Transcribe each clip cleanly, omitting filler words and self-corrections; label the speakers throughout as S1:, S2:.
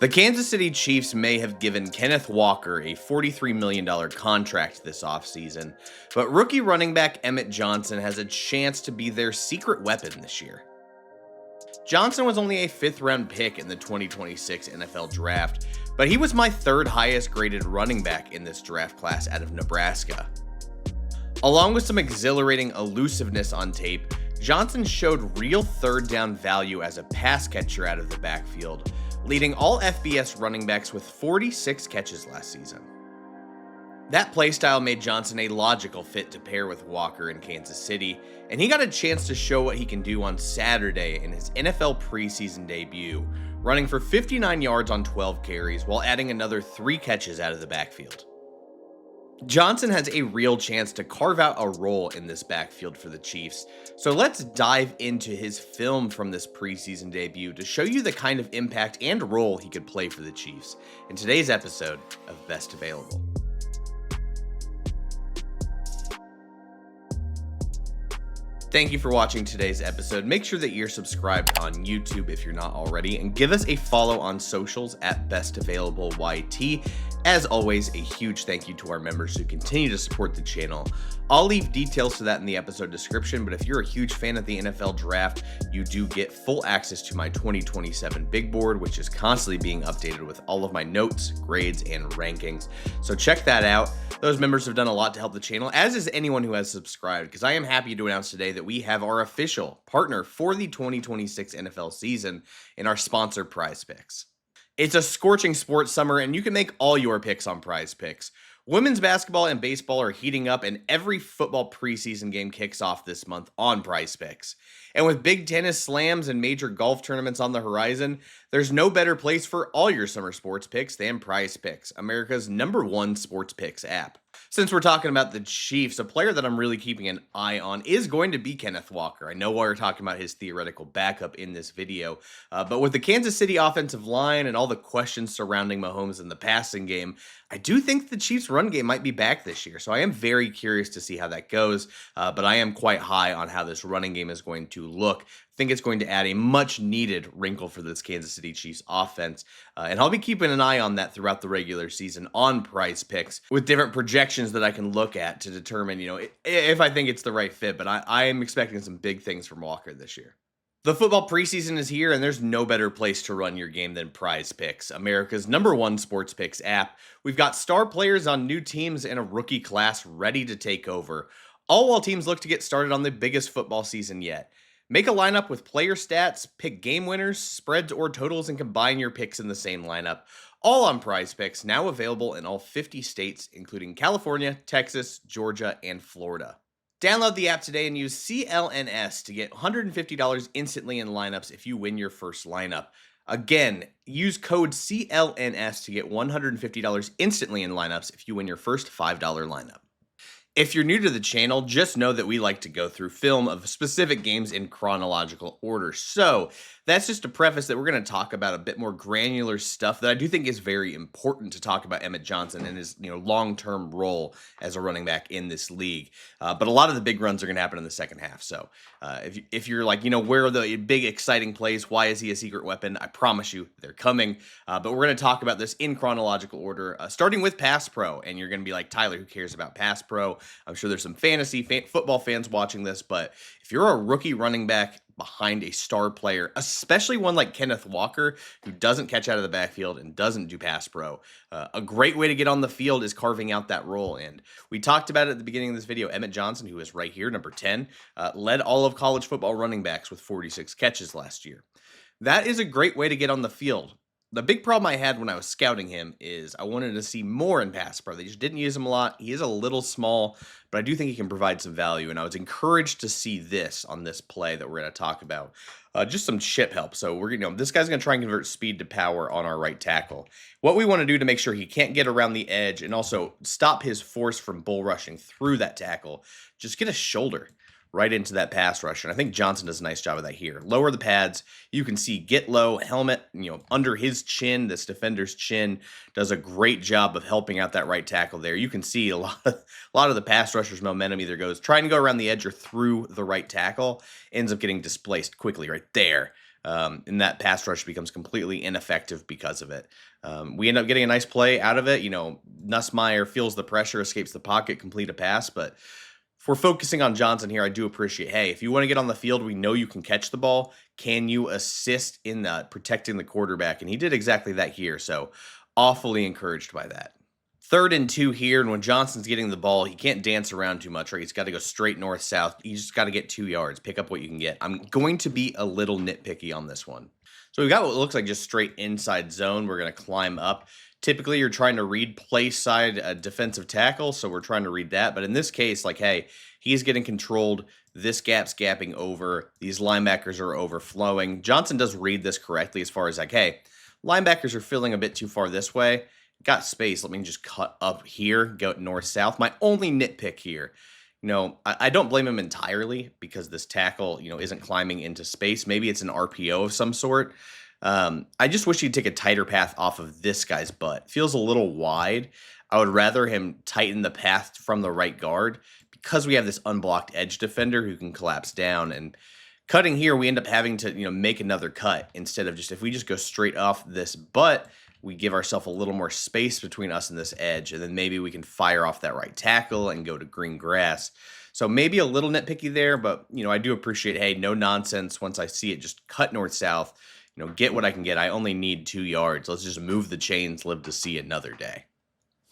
S1: The Kansas City Chiefs may have given Kenneth Walker a $43 million contract this offseason, but rookie running back Emmett Johnson has a chance to be their secret weapon this year. Johnson was only a 5th round pick in the 2026 NFL Draft, but he was my 3rd highest graded running back in this draft class out of Nebraska. Along with some exhilarating elusiveness on tape, Johnson showed real 3rd down value as a pass catcher out of the backfield, leading all FBS running backs with 46 catches last season. That playstyle made Johnson a logical fit to pair with Walker in Kansas City, and he got a chance to show what he can do on Saturday in his NFL preseason debut, running for 59 yards on 12 carries while adding another 3 catches out of the backfield. Johnson has a real chance to carve out a role in this backfield for the Chiefs, so let's dive into his film from this preseason debut to show you the kind of impact and role he could play for the Chiefs in today's episode of Best Available. Thank you for watching today's episode. Make sure that you're subscribed on YouTube if you're not already, and give us a follow on socials at BestAvailableYT. As always, a huge thank you to our members who continue to support the channel. I'll leave details to that in the episode description, but if you're a huge fan of the NFL Draft, you do get full access to my 2027 big board, which is constantly being updated with all of my notes, grades, and rankings. So check that out. Those members have done a lot to help the channel, as is anyone who has subscribed, because I am happy to announce today that we have our official partner for the 2026 NFL season in our sponsor, Prize Picks. It's a scorching sports summer, and you can make all your picks on Prize Picks. Women's basketball and baseball are heating up, and every football preseason game kicks off this month on Prize Picks. And with big tennis slams and major golf tournaments on the horizon, there's no better place for all your summer sports picks than Prize Picks, America's #1 sports picks app. Since we're talking about the Chiefs, a player that I'm really keeping an eye on is going to be Kenneth Walker. I know we're talking about his theoretical backup in this video, but with the Kansas City offensive line and all the questions surrounding Mahomes in the passing game, I do think the Chiefs' run game might be back this year, so I am very curious to see how that goes, but I am quite high on how this running game is going to look. I think it's going to add a much-needed wrinkle for this Kansas City Chiefs offense, and I'll be keeping an eye on that throughout the regular season on Prize Picks with different projections that I can look at to determine, if I think it's the right fit, but I am expecting some big things from Walker this year. The football preseason is here, and there's no better place to run your game than Prize Picks, America's #1 sports picks app. We've got star players on new teams and a rookie class ready to take over, all while teams look to get started on the biggest football season yet. Make a lineup with player stats, pick game winners, spreads, or totals, and combine your picks in the same lineup. All on Prize Picks, now available in all 50 states, including California, Texas, Georgia, and Florida. Download the app today and use CLNS to get $150 instantly in lineups if you win your first lineup. Again, use code CLNS to get $150 instantly in lineups if you win your first $5 lineup. If you're new to the channel, just know that we like to go through film of specific games in chronological order. So that's just a preface that we're going to talk about a bit more granular stuff that I do think is very important to talk about Emmett Johnson and his long-term role as a running back in this league. But a lot of the big runs are going to happen in the second half. So if you're like, where are the big exciting plays? Why is he a secret weapon? I promise you they're coming. But we're going to talk about this in chronological order, starting with Pass Pro. And you're going to be like, Tyler, who cares about Pass Pro? I'm sure there's some fantasy football fans watching this, but if you're a rookie running back behind a star player, especially one like Kenneth Walker, who doesn't catch out of the backfield and doesn't do Pass Pro, a great way to get on the field is carving out that role. And we talked about it at the beginning of this video. Emmett Johnson, who is right here, number 10, led all of college football running backs with 46 catches last year. That is a great way to get on the field. The big problem I had when I was scouting him is I wanted to see more in Pass Pro. They just didn't use him a lot. He is a little small, but I do think he can provide some value, and I was encouraged to see this on this play that we're going to talk about. Just some chip help. So this guy's going to try and convert speed to power on our right tackle. What we want to do to make sure he can't get around the edge and also stop his force from bull rushing through that tackle, just get a shoulder right into that pass rush. And I think Johnson does a nice job of that here. Lower the pads. You can see get low, helmet, under his chin. This defender's chin does a great job of helping out that right tackle there. You can see a lot of the pass rusher's momentum either goes trying to go around the edge or through the right tackle, ends up getting displaced quickly right there. And that pass rush becomes completely ineffective because of it. We end up getting a nice play out of it. Nussmeier feels the pressure, escapes the pocket, complete a pass. But if we're focusing on Johnson here, I do appreciate, hey, if you want to get on the field, we know you can catch the ball. Can you assist in protecting the quarterback? And he did exactly that here. So awfully encouraged by that. 3rd and 2 here, and when Johnson's getting the ball, he can't dance around too much, right? He's got to go straight north-south. He's just got to get 2 yards, pick up what you can get. I'm going to be a little nitpicky on this one. So we've got what looks like just straight inside zone. We're going to climb up. Typically, you're trying to read play side defensive tackle, so we're trying to read that. But in this case, hey, he's getting controlled. This gap's gapping over. These linebackers are overflowing. Johnson does read this correctly as far as hey, linebackers are filling a bit too far this way. Got space. Let me just cut up here, go north-south. My only nitpick here, I don't blame him entirely because this tackle, isn't climbing into space. Maybe it's an RPO of some sort. I just wish he'd take a tighter path off of this guy's butt. Feels a little wide. I would rather him tighten the path from the right guard because we have this unblocked edge defender who can collapse down. And cutting here, we end up having to, make another cut instead of if we just go straight off this butt, we give ourselves a little more space between us and this edge, and then maybe we can fire off that right tackle and go to green grass. So maybe a little nitpicky there, but, I do appreciate, hey, no nonsense. Once I see it, just cut north-south, get what I can get. I only need 2 yards. Let's just move the chains, live to see another day.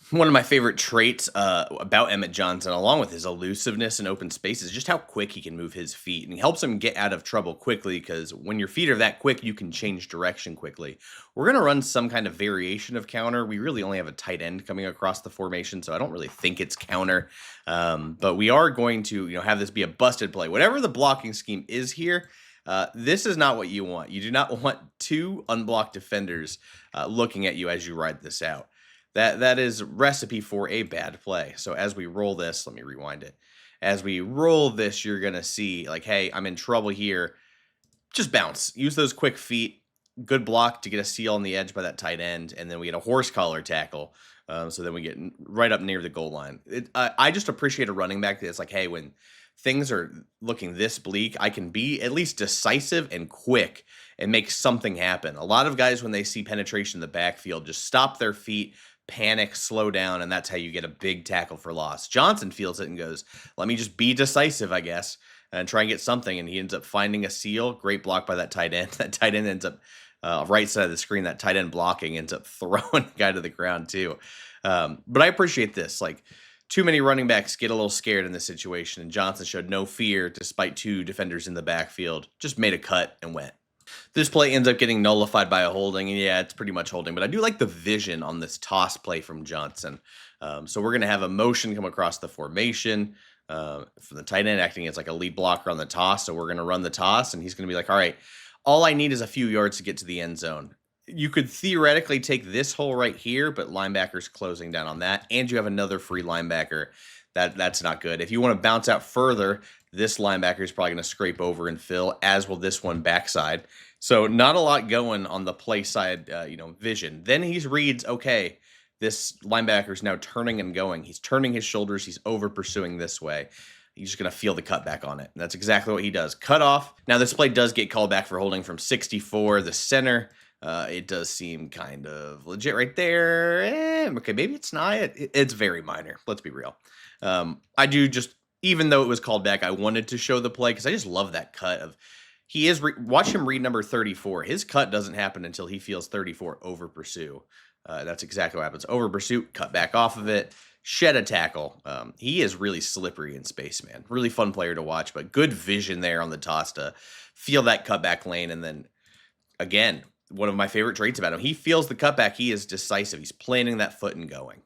S1: One of my favorite traits about Emmitt Johnson, along with his elusiveness in open space, is just how quick he can move his feet. And he helps him get out of trouble quickly because when your feet are that quick, you can change direction quickly. We're going to run some kind of variation of counter. We really only have a tight end coming across the formation, so I don't really think it's counter. But we are going to have this be a busted play. Whatever the blocking scheme is here, this is not what you want. You do not want 2 unblocked defenders looking at you as you ride this out. That is recipe for a bad play. So as we roll this, let me rewind it. As we roll this, you're going to see hey, I'm in trouble here. Just bounce. Use those quick feet. Good block to get a seal on the edge by that tight end. And then we get a horse collar tackle. So then we get right up near the goal line. I just appreciate a running back that's hey, when things are looking this bleak, I can be at least decisive and quick and make something happen. A lot of guys, when they see penetration in the backfield, just stop their feet, panic, slow down, and that's how you get a big tackle for loss. Johnson feels it and goes, let me just be decisive, I guess, and try and get something, and he ends up finding a seal. Great block by that tight end. That tight end ends up right side of the screen. That tight end blocking ends up throwing the guy to the ground too. But I appreciate this. Too many running backs get a little scared in this situation, and Johnson showed no fear despite 2 defenders in the backfield. Just made a cut and went. This play ends up getting nullified by a holding, and yeah, it's pretty much holding, but I do like the vision on this toss play from Johnson. So we're going to have a motion come across the formation for the tight end acting as a lead blocker on the toss, so we're going to run the toss, and he's going to be all right, all I need is a few yards to get to the end zone. You could theoretically take this hole right here, but linebacker's closing down on that, and you have another free linebacker. That's not good. If you want to bounce out further, this linebacker is probably going to scrape over and fill, as will this one backside. So not a lot going on the play side, vision. Then he reads, okay, this linebacker is now turning and going. He's turning his shoulders. He's over pursuing this way. He's just going to feel the cutback on it. And that's exactly what he does. Cut off. Now this play does get called back for holding from 64. The center, it does seem kind of legit right there. Okay, maybe it's not. It's very minor. Let's be real. I do just, even though it was called back, I wanted to show the play because I just love that cut of, watch him read number 34. His cut doesn't happen until he feels 34 over pursue. That's exactly what happens. Over pursuit, cut back off of it, shed a tackle. He is really slippery in space, man. Really fun player to watch, but good vision there on the toss to feel that cutback lane. And then, again, one of my favorite traits about him, he feels the cutback. He is decisive. He's planting that foot and going.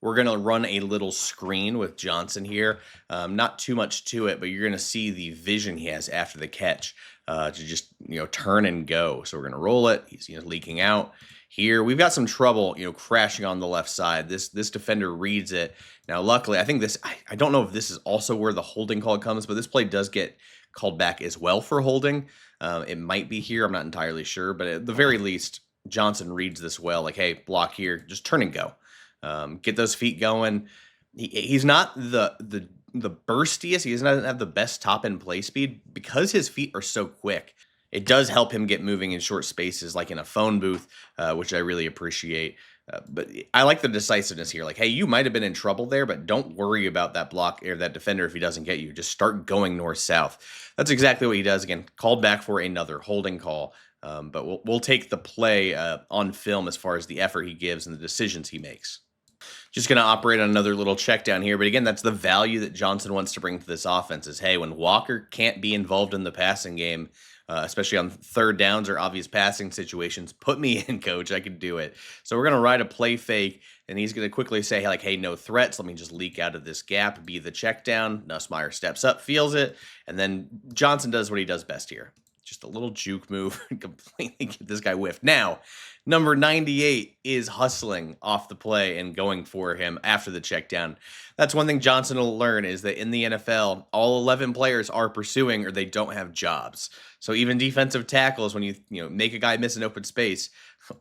S1: We're going to run a little screen with Johnson here. Not too much to it, but you're going to see the vision he has after the catch to just, turn and go. So we're going to roll it. He's leaking out. Here, we've got some trouble, crashing on the left side. This defender reads it. Now, luckily, I think I don't know if this is also where the holding call comes, but this play does get called back as well for holding. It might be here. I'm not entirely sure, but at the very least, Johnson reads this well. Like, hey, block here, just turn and go. Get those feet going. He's not the burstiest. He doesn't have the best top end play speed because his feet are so quick. It does help him get moving in short spaces, like in a phone booth, which I really appreciate. But I like the decisiveness here. Like, hey, you might have been in trouble there, but don't worry about that block or that defender if he doesn't get you. Just start going north-south. That's exactly what he does. Again, called back for another holding call. But we'll take the play on film as far as the effort he gives and the decisions he makes. Just going to operate on another little check down here. But again, that's the value that Johnson wants to bring to this offense is, hey, when Walker can't be involved in the passing game, especially on third downs or obvious passing situations, put me in, coach. I can do it. So we're going to ride a play fake, and he's going to quickly say, like, hey, no threats. Let me just leak out of this gap, be the check down. Nussmeier steps up, feels it, and then Johnson does what he does best here. Just a little juke move and completely get this guy whiffed. Now, number 98 is hustling off the play and going for him after the check down. That's one thing Johnson will learn is that in the NFL, all 11 players are pursuing or they don't have jobs. So even defensive tackles, when you make a guy miss an open space,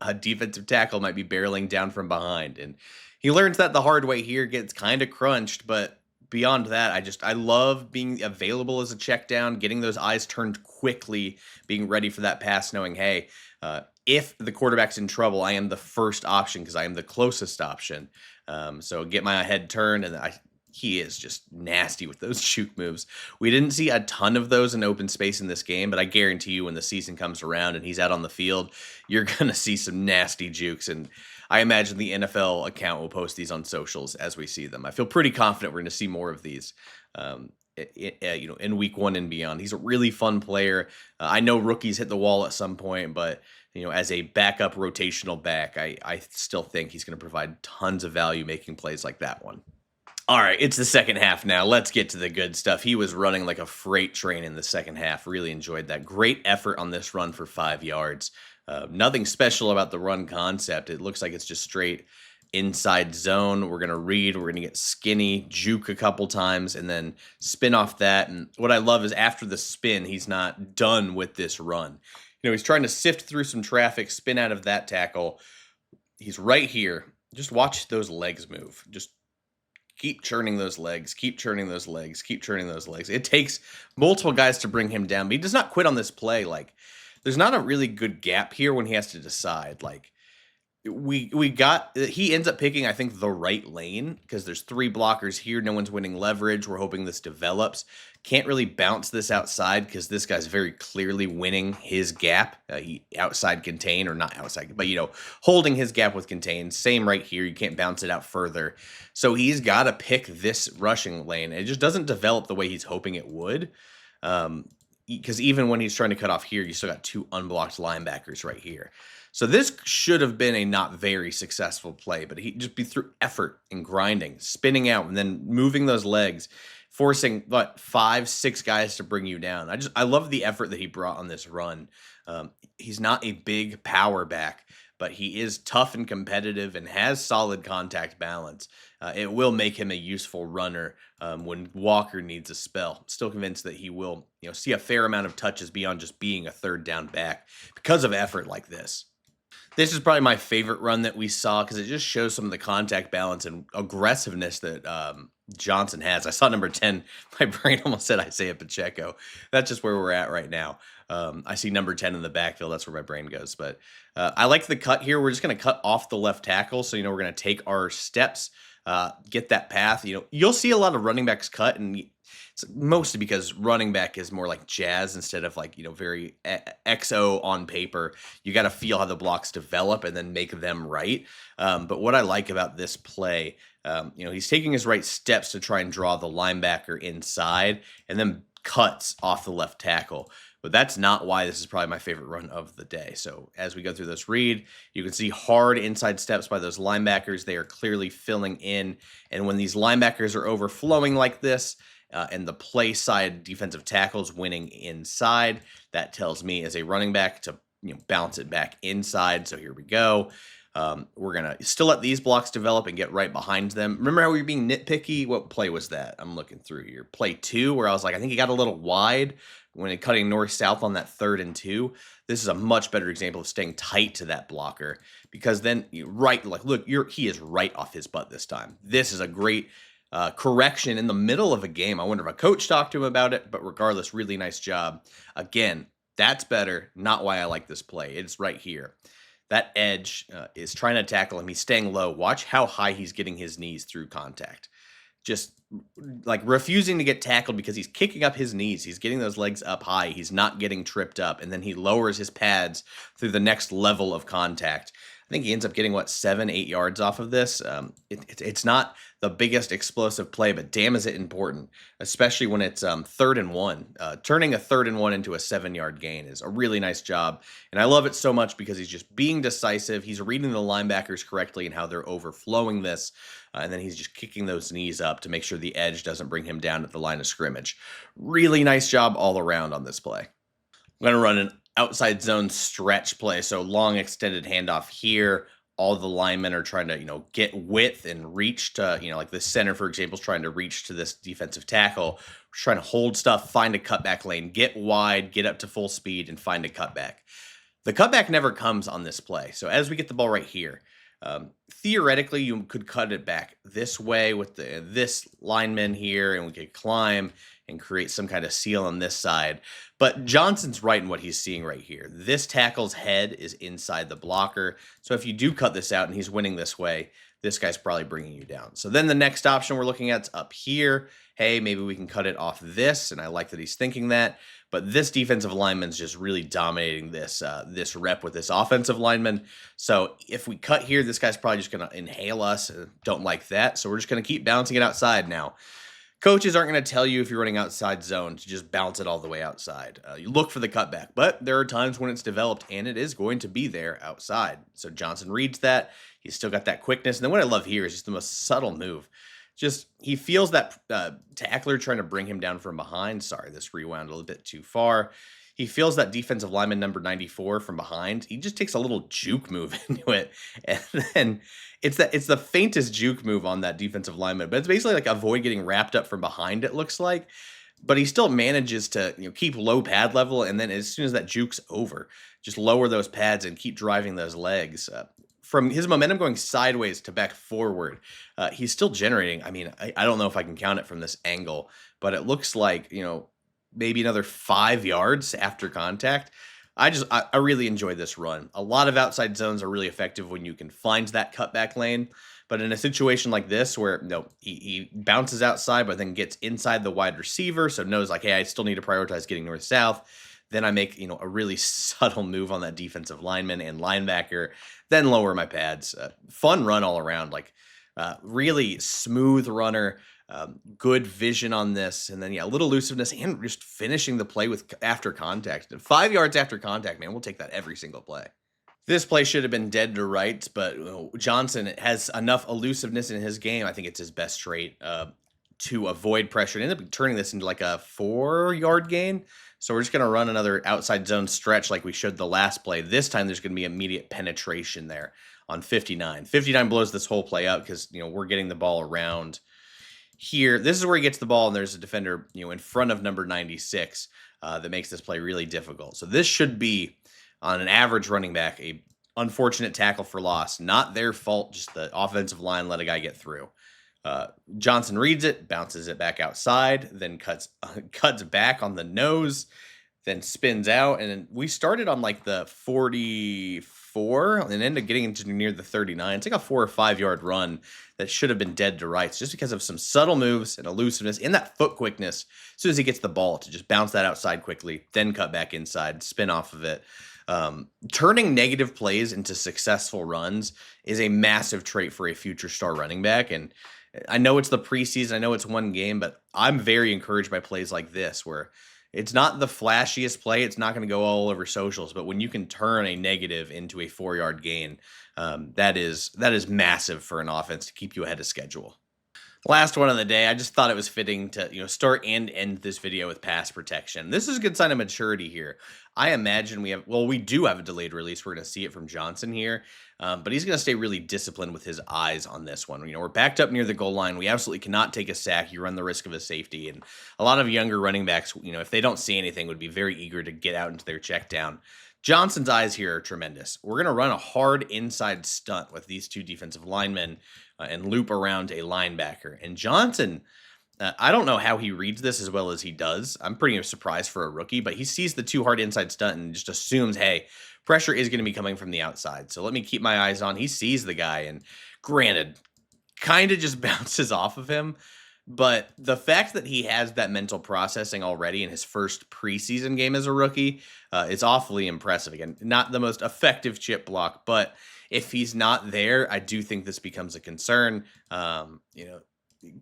S1: a defensive tackle might be barreling down from behind. And he learns that the hard way here, gets kind of crunched, but beyond that, I love being available as a check down, getting those eyes turned quickly, being ready for that pass, knowing, hey, if the quarterback's in trouble, I am the first option because I am the closest option. So get my head turned, and he is just nasty with those juke moves. We didn't see a ton of those in open space in this game, but I guarantee you when the season comes around and he's out on the field, you're going to see some nasty jukes, and I imagine the NFL account will post these on socials as we see them. I feel pretty confident we're going to see more of these, in week one and beyond. He's a really fun player. I know rookies hit the wall at some point, but as a backup rotational back, I still think he's going to provide tons of value making plays like that one. All right, it's the second half now. Let's get to the good stuff. He was running like a freight train in the second half. Really enjoyed that. Great effort on this run for 5 yards. Nothing special about the run concept. It looks like it's just straight inside zone. We're going to read. We're going to get skinny, juke a couple times, and then spin off that. And what I love is after the spin, he's not done with this run. He's trying to sift through some traffic, spin out of that tackle. He's right here. Just watch those legs move. Just keep churning those legs, keep churning those legs, keep churning those legs. It takes multiple guys to bring him down, but he does not quit on this play. Like, there's not a really good gap here when he has to decide. Like, he ends up picking, I think, the right lane because there's 3 blockers here. No one's winning leverage. We're hoping this develops. Can't really bounce this outside because this guy's very clearly winning his gap. He outside contain or not outside, but holding his gap with contain. Same right here. You can't bounce it out further. So he's got to pick this rushing lane. It just doesn't develop the way he's hoping it would. Because even when he's trying to cut off here, you still got 2 unblocked linebackers right here. So this should have been a not very successful play, but he just be through effort and grinding, spinning out, and then moving those legs, forcing 5-6 guys to bring you down. I love the effort that he brought on this run. He's not a big power back, but he is tough and competitive and has solid contact balance. It will make him a useful runner when Walker needs a spell. Still convinced that he will, see a fair amount of touches beyond just being a third down back because of effort like this. This is probably my favorite run that we saw because it just shows some of the contact balance and aggressiveness that Johnson has. I saw number 10. My brain almost said Isaiah Pacheco. That's just where we're at right now. I see number 10 in the backfield. That's where my brain goes. But I like the cut here. We're just going to cut off the left tackle. So, we're going to take our steps, get that path. You'll see a lot of running backs cut, and it's mostly because running back is more like jazz instead of very XO on paper. You got to feel how the blocks develop and then make them right. But what I like about this play, he's taking his right steps to try and draw the linebacker inside and then cuts off the left tackle. But that's not why this is probably my favorite run of the day. So as we go through this read, you can see hard inside steps by those linebackers. They are clearly filling in. And when these linebackers are overflowing like this, and the play side defensive tackles winning inside, that tells me as a running back to bounce it back inside. So here we go. We're going to still let these blocks develop and get right behind them. Remember how we were being nitpicky? What play was that? I'm looking through here. Play 2, where I was like, I think he got a little wide when cutting north-south on that 3rd and 2. This is a much better example of staying tight to that blocker, because then look, he is right off his butt this time. This is a great correction in the middle of a game. I wonder if a coach talked to him about it, but regardless, really nice job. Again, that's better. Not why I like this play. It's right here. That edge is trying to tackle him. He's staying low. Watch how high he's getting his knees through contact. Just like refusing to get tackled because he's kicking up his knees. He's getting those legs up high. He's not getting tripped up. And then he lowers his pads through the next level of contact. I think he ends up getting, 7-8 yards off of this. It's not the biggest explosive play, but damn is it important, especially when it's 3rd and 1. Turning a 3rd and 1 into a 7-yard gain is a really nice job. And I love it so much because he's just being decisive. He's reading the linebackers correctly and how they're overflowing this. And then he's just kicking those knees up to make sure the edge doesn't bring him down at the line of scrimmage. Really nice job all around on this play. I'm going to run an outside zone stretch play. So long extended handoff here. All the linemen are trying to, get width and reach to, like the center, for example, is trying to reach to this defensive tackle. We're trying to hold stuff, find a cutback lane, get wide, get up to full speed, and find a cutback. The cutback never comes on this play. So as we get the ball right here, theoretically, you could cut it back this way with this lineman here, and we could climb and create some kind of seal on this side. But Johnson's right in what he's seeing right here. This tackle's head is inside the blocker. So if you do cut this out and he's winning this way, this guy's probably bringing you down. So then the next option we're looking at is up here. Hey, maybe we can cut it off this, and I like that he's thinking that. But this defensive lineman's just really dominating this rep with this offensive lineman. So if we cut here, this guy's probably just going to inhale us. Don't like that. So we're just going to keep bouncing it outside now. Coaches aren't going to tell you if you're running outside zone to just bounce it all the way outside. You look for the cutback, but there are times when it's developed and it is going to be there outside. So Johnson reads that. He's still got that quickness. And then what I love here is just the most subtle move. Just he feels that tackler trying to bring him down from behind. Sorry, this rewound a little bit too far. He feels that defensive lineman number 94 from behind. He just takes a little juke move into it. And then it's the faintest juke move on that defensive lineman. But it's basically like avoid getting wrapped up from behind, it looks like. But he still manages to keep low pad level. And then as soon as that juke's over, just lower those pads and keep driving those legs. From his momentum going sideways to back forward, he's still generating. I mean, I don't know if I can count it from this angle, but it looks like, maybe another 5 yards after contact. I really enjoyed this run. A lot of outside zones are really effective when you can find that cutback lane. But in a situation like this where he bounces outside but then gets inside the wide receiver, so knows like, hey, I still need to prioritize getting north-south. Then I make a really subtle move on that defensive lineman and linebacker, then lower my pads. Fun run all around, really smooth runner. Good vision on this, and then a little elusiveness and just finishing the play with after contact. 5 yards after contact, man, we'll take that every single play. This play should have been dead to rights, but Johnson has enough elusiveness in his game. I think it's his best trait to avoid pressure. And end up turning this into like a 4-yard gain. So we're just going to run another outside zone stretch like we showed the last play. This time there's going to be immediate penetration there on 59. 59 blows this whole play up because we're getting the ball around. Here, this is where he gets the ball, and there's a defender, in front of number 96 that makes this play really difficult. So this should be, on an average running back, a unfortunate tackle for loss. Not their fault, just the offensive line let a guy get through. Johnson reads it, bounces it back outside, then cuts back on the nose, then spins out, and then we started on like the 44 and ended up getting into near the 39. It's like a 4 or 5 yard run that should have been dead to rights just because of some subtle moves and elusiveness and that foot quickness as soon as he gets the ball to just bounce that outside quickly, then cut back inside, spin off of it. Turning negative plays into successful runs is a massive trait for a future star running back. And I know it's the preseason, I know it's one game, but I'm very encouraged by plays like this where It's not the flashiest play. It's not going to go all over socials, but when you can turn a negative into a 4-yard gain, that is massive for an offense to keep you ahead of schedule. Last one of the day, I just thought it was fitting to start and end this video with pass protection. This is a good sign of maturity here. I imagine we do have a delayed release. We're going to see it from Johnson here, but he's going to stay really disciplined with his eyes on this one. We're backed up near the goal line. We absolutely cannot take a sack. You run the risk of a safety, and a lot of younger running backs, if they don't see anything, would be very eager to get out into their check down. Johnson's eyes here are tremendous. We're going to run a hard inside stunt with these two defensive linemen and loop around a linebacker. And Johnson, I don't know how he reads this as well as he does. I'm pretty surprised for a rookie, but he sees the too hard inside stunt and just assumes, hey, pressure is going to be coming from the outside. So let me keep my eyes on. He sees the guy, and granted, kind of just bounces off of him. But the fact that he has that mental processing already in his first preseason game as a rookie is awfully impressive. Again, not the most effective chip block, but if he's not there, I do think this becomes a concern.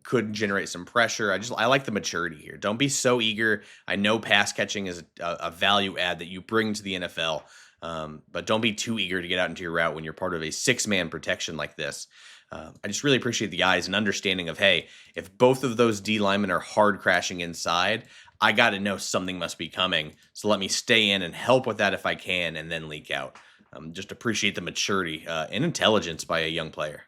S1: Could generate some pressure. I like the maturity here. Don't be so eager. I know pass catching is a value add that you bring to the NFL, but don't be too eager to get out into your route when you're part of a 6-man protection like this. I just really appreciate the eyes and understanding of, hey, if both of those D linemen are hard crashing inside, I got to know something must be coming. So let me stay in and help with that if I can, and then leak out. Just appreciate the maturity and intelligence by a young player.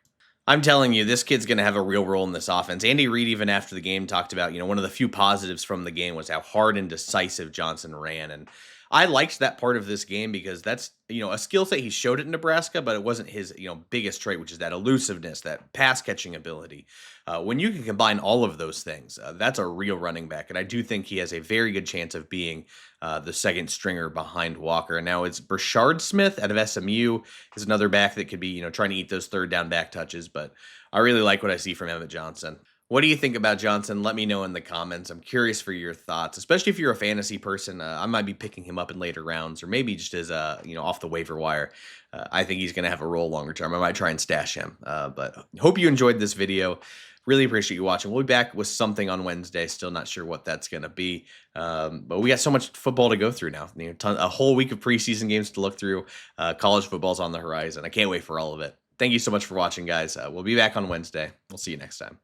S1: I'm telling you, this kid's going to have a real role in this offense. Andy Reid, even after the game, talked about, one of the few positives from the game was how hard and decisive Johnson ran. And I liked that part of this game because that's, a skill set he showed at Nebraska, but it wasn't his, biggest trait, which is that elusiveness, that pass catching ability. When you can combine all of those things, that's a real running back. And I do think he has a very good chance of being the second stringer behind Walker. Now it's Brashard Smith out of SMU is another back that could be, trying to eat those third down back touches, but I really like what I see from Emmett Johnson. What do you think about Johnson? Let me know in the comments. I'm curious for your thoughts, especially if you're a fantasy person. I might be picking him up in later rounds, or maybe just as off the waiver wire. I think he's going to have a role longer term. I might try and stash him. But hope you enjoyed this video. Really appreciate you watching. We'll be back with something on Wednesday. Still not sure what that's going to be. But we got so much football to go through now. A whole week of preseason games to look through. College football's on the horizon. I can't wait for all of it. Thank you so much for watching, guys. We'll be back on Wednesday. We'll see you next time.